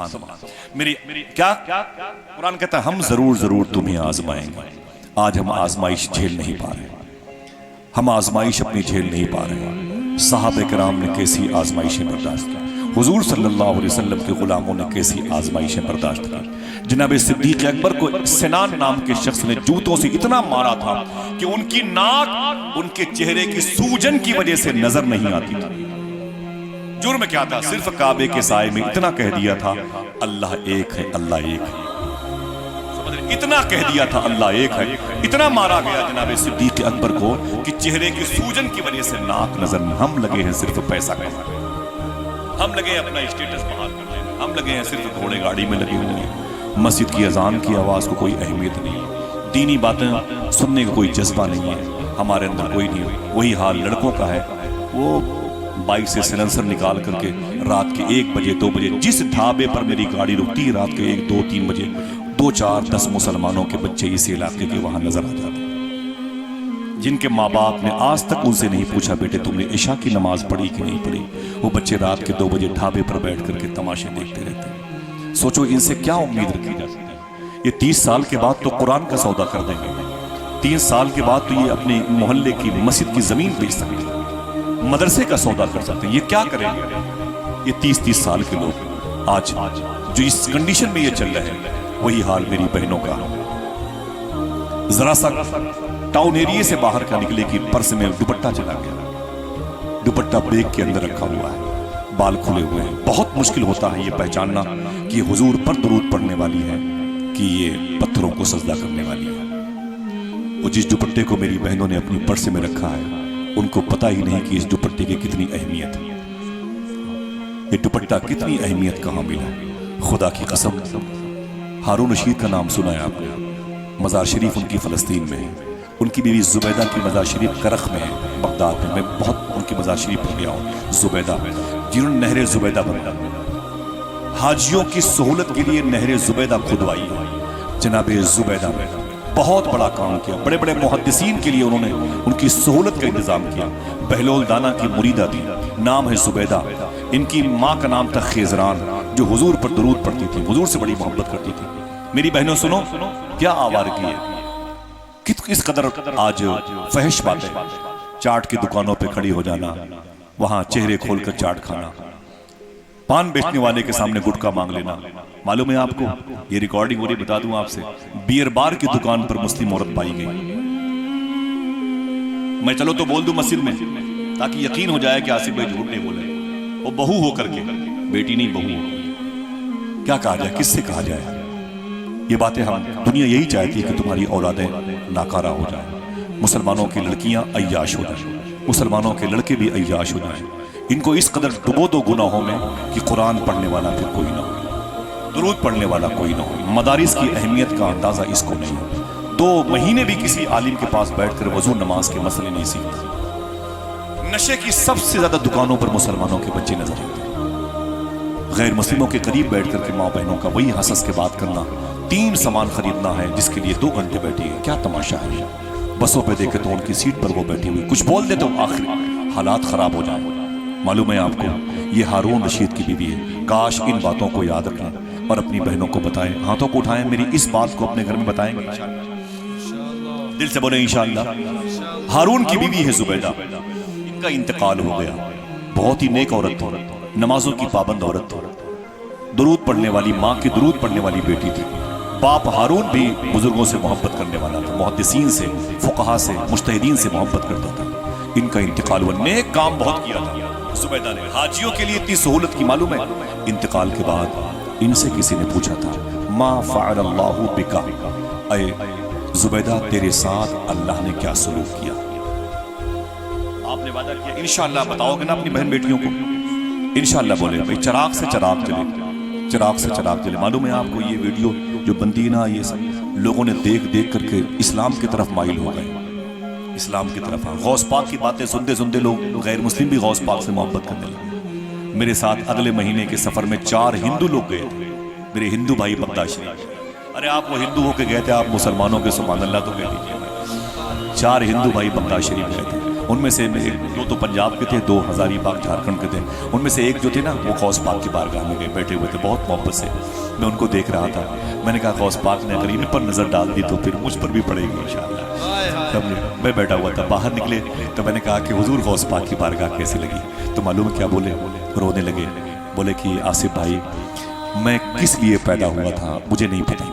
सुभान अल्लाह। मेरी क्या कुरान कहता है, हम जरूर जरूर तुम्हें आजमाएंगे। आज हम आजमाइश झेल नहीं पा रहे, हम आजमाइश अपनी झेल नहीं पा रहे। साहबे किराम ने कैसी आजमाइशें बर्दाश्त की, हुजूर सल्लल्लाहु अलैहि वसल्लम के गुलामों ने कैसी आजमाइशें बर्दाश्त की। जनाब सिद्दीक अकबर को सिनान नाम के शख्स ने जूतों से इतना मारा था कि उनकी नाक उनके चेहरे की सूजन की वजह से नजर नहीं आती थी। जुर्म क्या था? सिर्फ काबे के साए में इतना कह दिया था, अल्लाह एक है, अल्लाह एक है। इतना कह दिया था, अल्लाह एक है। इतना मारा गया जनाब सिद्दीक अकबर को कि चेहरे की सूजन की वजह से नाक नजर नहीं। हम लगे हैं सिर्फ पैसा कमाने, हम लगे हैं अपना स्टेटस बहाल करने में, हम लगे हैं सिर्फ घोड़े गाड़ी में लगे हुए हैं। मस्जिद की अजान की आवाज को कोई अहमियत नहीं, दीनी बातें सुनने का कोई जज्बा नहीं है हमारे अंदर, कोई नहीं। वही हाल लड़कों का है, वो बाइक से सिलेंसर निकाल करके रात के 1 बजे 2 बजे जिस ढाबे पर मेरी गाड़ी रुकती है, रात के 1 2 3 बजे 2 4 10 मुसलमानों के बच्चे इस इलाके के वहां नजर आ जाते हैं, जिनके माँ बाप ने आज तक उनसे नहीं पूछा बेटे तुमने इशा की नमाज पढ़ी कि नहीं पढ़ी। वो बच्चे रात के 2 बजे ढाबे पर बैठ करके तमाशे देखते रहते हैं। सोचो इनसे क्या उम्मीद रखी जा सकती है? ये 30 साल के बाद तो कुरान का सौदा कर देंगे, 3 साल के बाद तो ये अपने मोहल्ले की मस्जिद की जमीन बेच सकते हैं, मदरसे का सौदा कर सकते हैं। ये क्या करेंगे? ये 30 साल के लोग आज जो इस कंडीशन में ये चल रहे हैं, वही हाल मेरी बहनों का। जरा सा टाउन एरिया से बाहर का निकले कि पर्स में दुपट्टा चला गया, दुपट्टा बैग के अंदर रखा हुआ है, बाल खुले हुए हैं। बहुत मुश्किल होता है ये पहचानना कि हुजूर पर दुरूद पढ़ने वाली है कि ये पत्थरों को सजदा करने वाली है। वो जिस दुपट्टे को मेरी बहनों ने अपनी पर्स में रखा है, उनको पता ही नहीं कि इस दुपट्टे की कितनी अहमियत है। ये दुपट्टा कितनी अहमियत कहाँ मिला है, खुदा की कसम। हारून रशीद का नाम सुना है आपने? मज़ार शरीफ उनकी फ़लस्तीन में है, उनकी बीवी जुबैदा की मज़ार शरीफ करख में है, बगदाद में। मैं बहुत उनकी मज़ार शरीफ पर गया हूँ। जुबैदा जिन्होंने नहर जुबैदा बनाया, हाजियों की सहूलत के लिए नहर जुबैदा खुदवाई है। जनाब जुबैदा में बहुत बड़ा काम किया, बड़े बड़े मुहद्दिसीन के लिए उन्होंने उनकी सहूलत का इंतजाम किया। बहलोल दाना की मुरीदा थी, नाम है जुबैदा। इनकी माँ का नाम था खिजरान, जो हुजूर पर दुरूद पढ़ती थी, हुजूर से बड़ी मोहब्बत करती थी। मेरी बहनों सुनो, क्या आवारगी है, किस कदर आज फहश बातें। चाट की दुकानों पे खड़ी हो जाना, वहां चेहरे खोलकर चाट खाना, पान बेचने वाले के सामने गुटखा मांग लेना। मालूम है आपको, ये रिकॉर्डिंग हो रही, बता दूं आपसे, बियर बार की दुकान पर मुस्लिम औरत पाई गई। मैं चलो तो बोल दूं मस्जिद में, ताकि यकीन हो जाए कि आसिफ भाई झूठ नहीं बोले। वो बहू हो करके, बेटी नहीं बहू। क्या कहा जाए, किससे कहा जाए ये बातें? हम दुनिया यही चाहती है कि तुम्हारी औलादें नाकारा हो जाए, मुसलमानों की लड़कियां अय्याश हो जाए, मुसलमानों के लड़के भी अय्याश हो जाए। इनको इस कदर डुबो दो गुनाहों में कि कुरान पढ़ने वाला फिर कोई ना हो, दुरूद पढ़ने वाला कोई ना हो। मदारिस की अहमियत का अंदाजा इसको नहीं हो। 2 महीने भी किसी आलिम के पास बैठकर वजू नमाज के मसले नहीं सीखता। नशे की सबसे ज्यादा दुकानों पर मुसलमानों के बच्चे नजर आते हैं। गैर मुस्लिमों के करीब बैठकर के माँ बहनों का वही हंस के बात करना, 3 सामान खरीदना है जिसके लिए 2 घंटे बैठी है। क्या तमाशा है। बसों पे देखे तो उनकी सीट पर वो बैठी हुई, कुछ बोल दे तो आखिर हालात खराब हो जाए। मालूम है आपको, ये हारून रशीद की बीवी है। काश इन बातों को याद रखें और अपनी बहनों को बताएं, हाथों को उठाएं, मेरी इस बात को अपने घर में बताएंगे। दिल से बोले इंशाअल्लाह। हारून की बीवी है जुबैदा, इनका इंतकाल हो गया। बहुत ही नेक औरत थी, नमाजों की पाबंद औरत थी, दुरूद पढ़ने वाली माँ की दुरूद पढ़ने वाली बेटी थी। बाप हारून भी बुजुर्गों से मोहब्बत करने वाला था, मुहद्दिसीन से, फुक़हा से, मुज्तहिदीन से मोहब्बत करता था। इनका इंतकाल हुआ। नेक काम बहुत किया था जुबैदा ने, हाजियों के लिए इतनी सहूलत की। मालूम है, इंतकाल के बाद इनसे किसी ने पूछा था, मा फ़अलल्लाहु बिका, ऐ जुबैदा तेरे साथ अल्लाह ने क्या सलूक किया? आपने वादा किया इंशाअल्लाह बताओगे ना अपनी बहन बेटियों को? इंशाअल्लाह बोले भाई, चिराग से चिराग जले, चिराग से चिराग जले। मालूम है आपको, ये वीडियो जो बनती है ना, ये सब लोगों ने देख देख करके इस्लाम की तरफ माइल हो गए, इस्लाम की तरफ। गौस पाक की बातें सुनते सुनते लोग गैर मुस्लिम भी गौस पाक से मोहब्बत करने लगे। मेरे साथ अगले महीने के सफर में 4 हिंदू लोग गए थे, मेरे हिंदू भाई बगदाद शरीफ। अरे आप वो हिंदू होके गए थे, आप मुसलमानों के सुभान अल्लाह तो कह दीजिए। 4 हिंदू भाई बगदाद शरीफ गए थे, उनमें से दो तो पंजाब के थे, दो हजारीबाग झारखंड के थे। उनमें से एक जो थे ना वो गौस पाक की बारगाह में गए, बैठे हुए थे बहुत मोहब्बत से। मैं उनको देख रहा था, मैंने कहा गौस पाक ने अगर इन पर नज़र डाल दी तो फिर मुझ पर भी पड़ेगी इंशाअल्लाह। तब मैं बैठा हुआ था, बाहर निकले तो मैंने कहा कि हुजूर गौस पाक की बारगाह कैसी लगी? तो मालूम है क्या बोले? रोने लगे। बोले कि आसिफ भाई, मैं किस लिए पैदा हुआ था मुझे नहीं पता,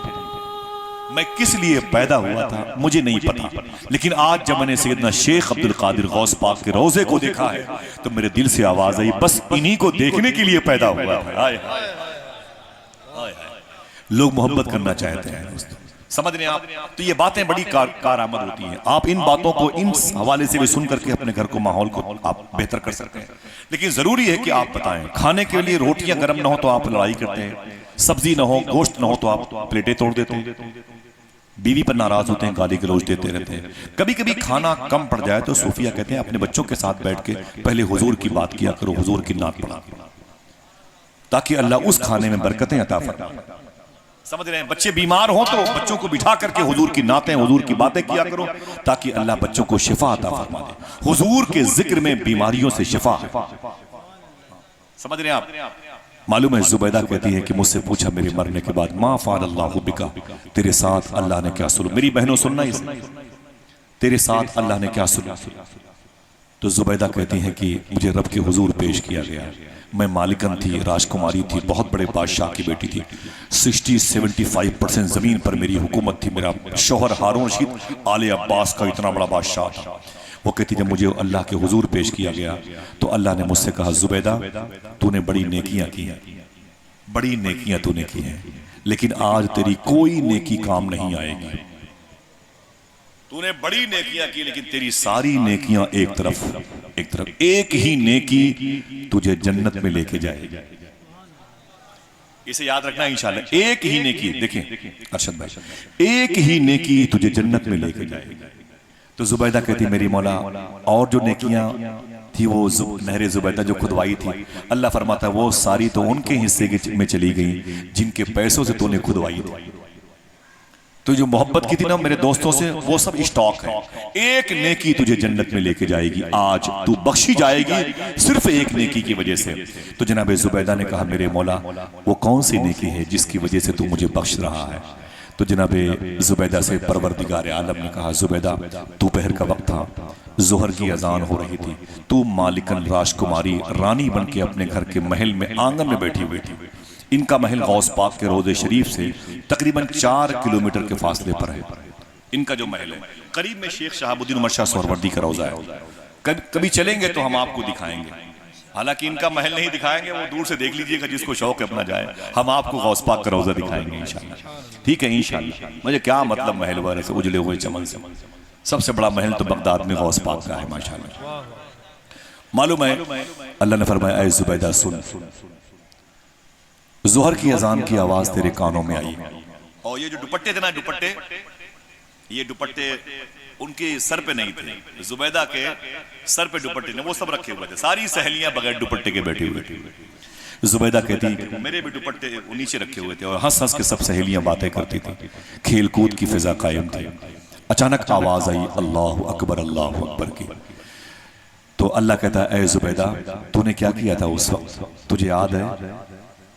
मैं किस लिए पैदा हुआ था मुझे नहीं पता, लेकिन आज जब मैंने सैयदना शेख अब्दुल कादिर गौस पाक के रोजे को देखा है तो मेरे दिल से आवाज आई, बस इन्हीं को देखने के लिए पैदा हुआ है। लोग मोहब्बत करना चाहते हैं दोस्तों, समझ रहे हैं आप? तो ये बातें बड़ी कारआमद होती हैं। आप इन बातों को इन हवाले से भी सुन करके अपने घर को, माहौल को आप बेहतर कर सकते हैं। लेकिन जरूरी है कि आप बताएं, खाने के लिए रोटियां गर्म ना हो तो आप लड़ाई करते हैं, सब्जी ना हो, गोश्त ना हो तो आप प्लेटें तोड़ देते हैं, बीवी पर नाराज होते हैं, गाली गलौज देते रहते हैं। कभी कभी खाना कम पड़ जाए तो सूफिया कहते हैं अपने बच्चों के साथ बैठ के पहले हुजूर की बात किया करो, हुजूर की नात पढ़ा, ताकि अल्लाह उस खाने में बरकतें अता फरमाए। समझ रहे हैं? बच्चे बीमार हो तो बच्चों को बिठा करके हुजूर की नातें, हुजूर की बातें किया करो, ताकि अल्लाह बच्चों को शिफा अता फरमा दे। हुजूर के जिक्र में बीमारियों से शिफा है। समझ रहे हैं आप? मालूम है जुबैदा कहती है कि मुझसे पूछा मेरे मरने के बाद, मा फ़अल अल्लाहु बिका, तेरे साथ अल्लाह ने क्या सुना? मेरी बहनों सुनना इस, तेरे साथ अल्लाह ने क्या सुना? तो जुबैदा कहती हैं कि मुझे रब के हुजूर पेश किया गया, मैं मालिकन थी, राजकुमारी थी, बहुत बड़े बादशाह की बेटी थी, 60-75% जमीन पर मेरी हुकूमत थी, मेरा शौहर हारून रशीद आले अब्बास का इतना बड़ा बादशाह था। वो कहती जब मुझे अल्लाह के हुजूर पेश किया गया तो अल्लाह ने मुझसे कहा, जुबैदा तूने बड़ी नेकियां की हैं, बड़ी नेकियां तूने की हैं, लेकिन आज तेरी कोई नेकी काम नहीं आएगी। तूने बड़ी नेकियां की लेकिन तेरी सारी नेकियां एक तरफ, एक ही नेकी तुझे जन्नत में लेके जाएगी। इसे याद रखना इंशाल्लाह, एक ही नेकी, देखें अरशद भाई, एक ही नेकी तुझे जन्नत में लेके जाएगी। तो जुबैदा कहती मेरी मौला और जो नेकियां थी वो नहरे जुबैदा जो खुदवाई थी, अल्लाह फरमाता वो सारी तो उनके हिस्से में चली गई जिनके पैसों से तूने खुदवाई थी। तो जो मोहब्बत की थी ना मेरे दोस्तों से, वो सब स्टॉक है। एक नेकी तुझे जन्नत में लेके जाएगी, आज तू बख्शी जाएगी सिर्फ एक नेकी की वजह से। तो जनाब जुबैदा ने कहा मेरे मौला वो कौन सी नेकी है जिसकी वजह से तू मुझे बख्श रहा है? तो जनाब जुबैदा से परवरदिगार आलम ने कहा, जुबैदा दोपहर का वक्त था, जोहर की अजान हो रही थी, तू मालिकन राजकुमारी रानी बन के अपने घर के महल में आंगन में बैठी हुई थी। इनका महल गौस पाक के रोज़े शरीफ से तकरीबन 4 किलोमीटर के फासले पर है। इनका जो महल है करीब में शेख शहाबुद्दीन उमर शाह सोहरवर्दी का रोज़ा है। कभी चलेंगे तो हम आपको दिखाएंगे, हालांकि इनका महल नहीं दिखाएंगे, वो दूर से देख लीजिएगा, जिसको शौक है अपना जाए। हम आपको गौस पाक का रोज़ा दिखाएंगे इंशाअल्लाह, ठीक है इंशाअल्लाह। मुझे क्या मतलब महल वगैरह से, उजले हुए चमन से, सबसे बड़ा महल तो बगदाद में गौस पाक का है माशाअल्लाह। मालूम है अल्लाह ने फरमाया, ऐ जुबैदा सुन, जोहर की अजान की आवाज तेरे कानों में आई, और ये जो दुपट्टे थे ना, ये दुपट्टे उनके सर पे नहीं थे, जुबैदा के सर पे दुपट्टे ने वो सब रखे हुए थे, सारी सहेलियां बगैर दुपट्टे के बैठी हुई थी। जुबैदा कहती मेरे भी दुपट्टे नीचे रखे हुए थे और हंस हंस के सब सहेलियां बातें करती थी, खेल कूद की फिजा कायम थी। अचानक आवाज आई अल्लाह अकबर की। तो अल्लाह कहता है, ऐ जुबैदा तूने क्या किया था उस वक्त, तुझे याद है?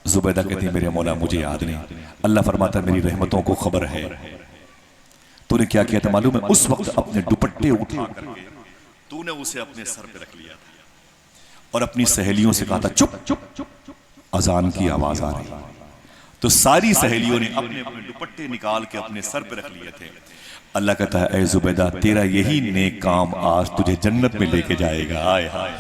जुबैदा कहती मेरे मौला मुझे याद नहीं। अल्लाह फरमाता मेरी रहमतों को खबर है, तूने क्या किया था मालूम है? उस वक्त अपने दुपट्टे उठा करके तूने उसे अपने सर पे रख लिया था और अपनी सहेलियों से कहा था चुप चुप चुप, अजान की आवाज आ रही। तो सारी सहेलियों ने अपने अपने दुपट्टे निकाल के अपने सर पे रख लिए थे। अल्लाह कहता है, ऐ जुबैदा तेरा यही नेक काम आज तुझे जन्नत में लेके जाएगा। आए हाय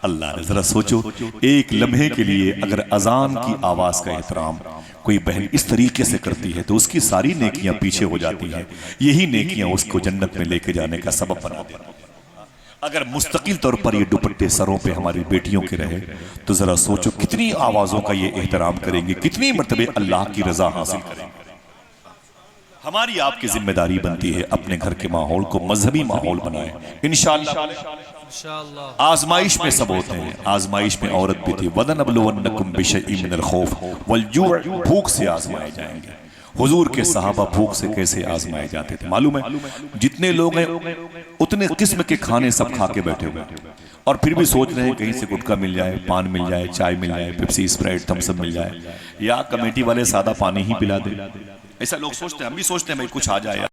अल्लाह ने, जरा सोचो, एक लम्हे के लिए अगर अजान की आवाज का एहतराम कोई बहन इस तरीके से करती है तो उसकी सारी नेकियां पीछे हो जाती हैं। यही नेकियां उसको जन्नत में लेके जाने का सबब बना देती हैं। अगर मुस्तकिल तौर पर ये दुपट्टे सरों पे हमारी बेटियों के रहे तो जरा सोचो कितनी आवाजों का ये एहतराम करेंगे, कितनी मर्तबे अल्लाह की रजा हासिल करेंगे। हमारी आपकी जिम्मेदारी बनती है अपने घर के माहौल को मजहबी माहौल बनाए। इंशाअल्लाह आजमाइश में सब होते हैं, आजमाइश में औरत भी थी। वदनबलुवन्नकुम बिशैइन मिनल खौफ वल जू', भूख से आजमाए जाएंगे, हुजूर के सहाबा भूख से कैसे आजमाए जाते थे मालूम है? जितने लोग हैं उतने किस्म के खाने सब खा के बैठे हुए हैं, और फिर भी सोच रहे हैं कहीं से गुटखा मिल जाए, पान मिल जाए, चाय मिल जाए, पेप्सी, स्प्राइट, थम्स अप मिल जाए, या कमेटी वाले सादा पानी ही पिला दे। ऐसा लोग सोचते हैं, हम भी सोचते हैं भाई कुछ आ जाए।